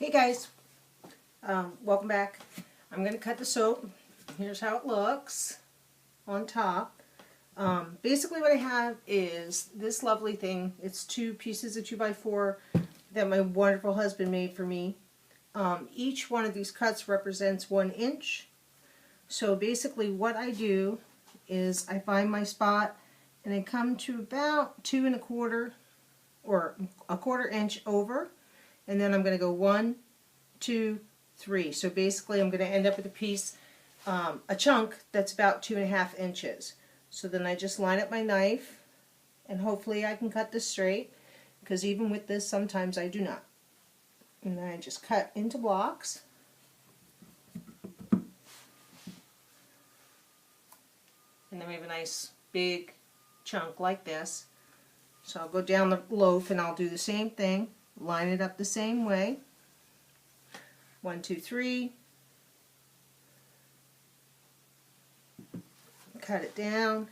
Hey guys, welcome back. I'm going to cut the soap. Here's how it looks on top. Basically what I have is this lovely thing. It's two pieces of 2x4 that my wonderful husband made for me. Each one of these cuts represents 1 inch. So basically what I do is I find my spot and I come to about 2 1/4 or a 1/4 inch over, and then I'm going to go 1, 2, 3. So basically I'm going to end up with a piece, a chunk that's about 2.5 inches. So then I just line up my knife and hopefully I can cut this straight, because even with this sometimes I do not. And then I just cut into blocks. And then we have a nice big chunk like this. So I'll go down the loaf and I'll do the same thing, line it up the same way. 1, 2, 3. Cut it down.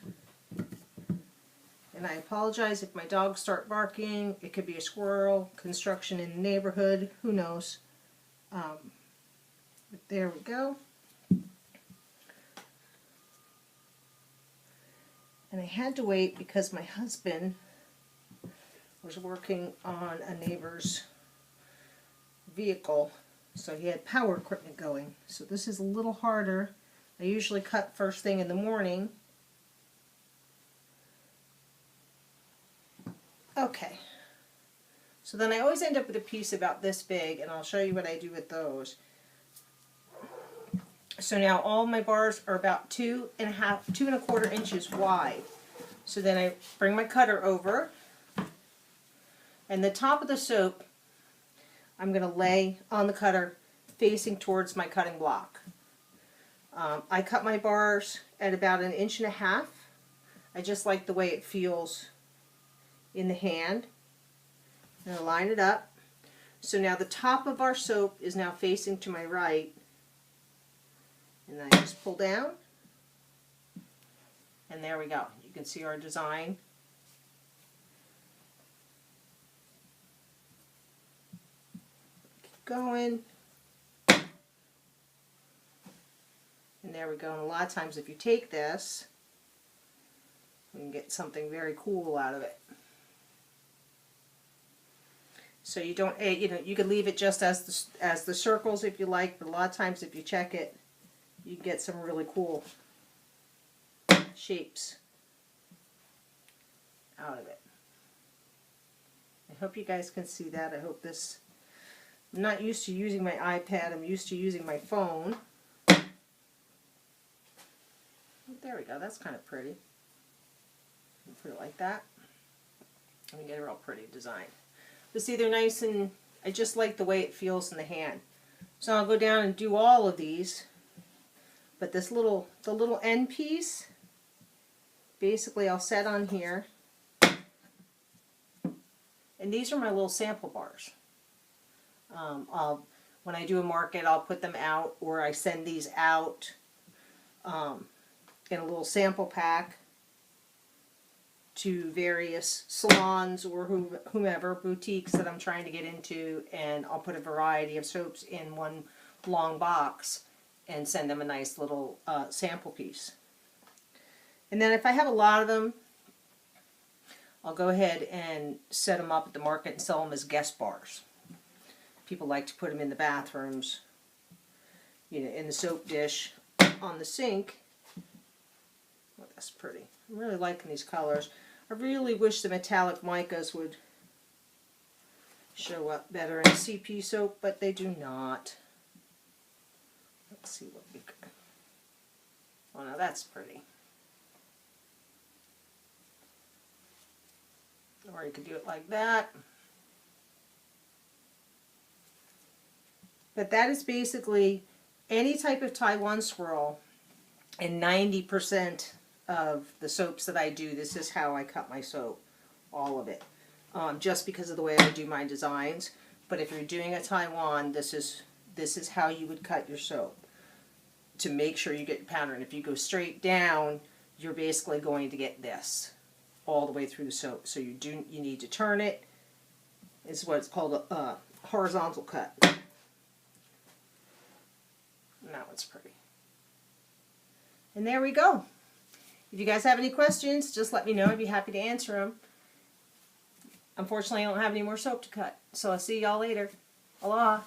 And I apologize if my dogs start barking. It could be a squirrel, construction in the neighborhood, who knows. But there we go. And I had to wait because my husband was working on a neighbor's vehicle, so he had power equipment going. So this is a little harder. I usually cut first thing in the morning. Okay, so then I always end up with a piece about this big, and I'll show you what I do with those. So now all my bars are about 2 1/4 inches wide. So then I bring my cutter over, and the top of the soap I'm going to lay on the cutter facing towards my cutting block. I cut my bars at about 1.5 inches. I just like the way it feels in the hand. And I line it up. So now the top of our soap is now facing to my right. And then I just pull down. And there we go. You can see our design. Keep going. And there we go. And a lot of times if you take this, you can get something very cool out of it. So you don't, you can leave it just as the circles if you like, but a lot of times if you check it, you can get some really cool shapes out of it. I hope you guys can see that. I hope this, I'm not used to using my iPad, I'm used to using my phone. There we go, that's kind of pretty. Put it like that. Let me get a real pretty design. But see, they're nice, and I just like the way it feels in the hand. So I'll go down and do all of these. But this the little end piece, basically I'll set on here. And these are my little sample bars. When I do a market, I'll put them out, or I send these out in a little sample pack to various salons or whomever, boutiques that I'm trying to get into, and I'll put a variety of soaps in one long box and send them a nice little sample piece. And then if I have a lot of them, I'll go ahead and set them up at the market and sell them as guest bars. People like to put them in the bathrooms, in the soap dish, on the sink. Oh, that's pretty. I'm really liking these colors. I really wish the metallic micas would show up better in CP soap, but they do not. Let's see what we can. Oh, now that's pretty. Or you could do it like that. But that is basically any type of Taiwan Swirl, and 90% of the soaps that I do, this is how I cut my soap, all of it, just because of the way I do my designs. But if you're doing a Taiwan, this is how you would cut your soap to make sure you get your pattern. If you go straight down, you're basically going to get this all the way through the soap. So you need to turn it. It's what it's called a horizontal cut. Now it's pretty. And there we go. If you guys have any questions, just let me know. I'd be happy to answer them. Unfortunately, I don't have any more soap to cut. So I'll see y'all later. Aloha.